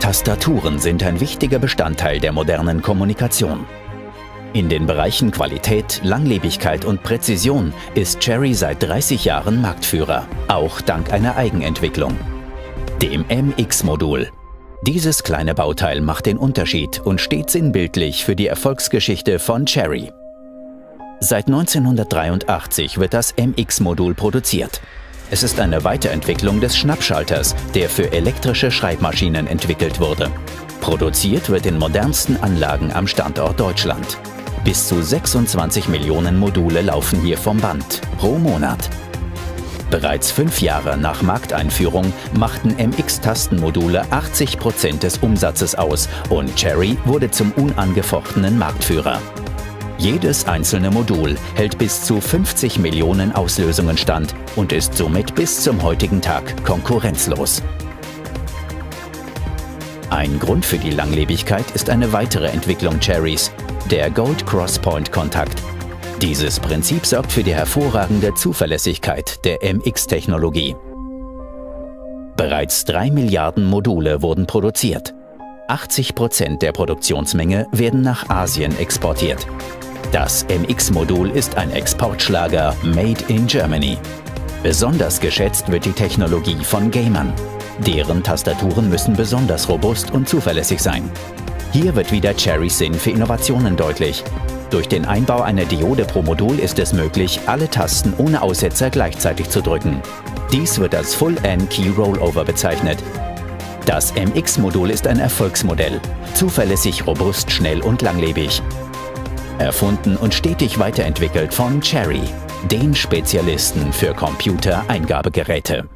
Tastaturen sind ein wichtiger Bestandteil der modernen Kommunikation. In den Bereichen Qualität, Langlebigkeit und Präzision ist Cherry seit 30 Jahren Marktführer, auch dank einer Eigenentwicklung, dem MX-Modul. Dieses kleine Bauteil macht den Unterschied und steht sinnbildlich für die Erfolgsgeschichte von Cherry. Seit 1983 wird das MX-Modul produziert. Es ist eine Weiterentwicklung des Schnappschalters, der für elektrische Schreibmaschinen entwickelt wurde. Produziert wird in modernsten Anlagen am Standort Deutschland. Bis zu 26 Millionen Module laufen hier vom Band, pro Monat. Bereits 5 Jahre nach Markteinführung machten MX-Tastenmodule 80% des Umsatzes aus und Cherry wurde zum unangefochtenen Marktführer. Jedes einzelne Modul hält bis zu 50 Millionen Auslösungen stand und ist somit bis zum heutigen Tag konkurrenzlos. Ein Grund für die Langlebigkeit ist eine weitere Entwicklung Cherrys, der Gold Cross-Point-Kontakt. Dieses Prinzip sorgt für die hervorragende Zuverlässigkeit der MX-Technologie. Bereits 3 Milliarden Module wurden produziert. 80% der Produktionsmenge werden nach Asien exportiert. Das MX-Modul ist ein Exportschlager Made in Germany. Besonders geschätzt wird die Technologie von Gamern. Deren Tastaturen müssen besonders robust und zuverlässig sein. Hier wird wieder Cherrys Sinn für Innovationen deutlich. Durch den Einbau einer Diode pro Modul ist es möglich, alle Tasten ohne Aussetzer gleichzeitig zu drücken. Dies wird als Full-N-Key Rollover bezeichnet. Das MX-Modul ist ein Erfolgsmodell. Zuverlässig, robust, schnell und langlebig. Erfunden und stetig weiterentwickelt von Cherry, den Spezialisten für Computereingabegeräte.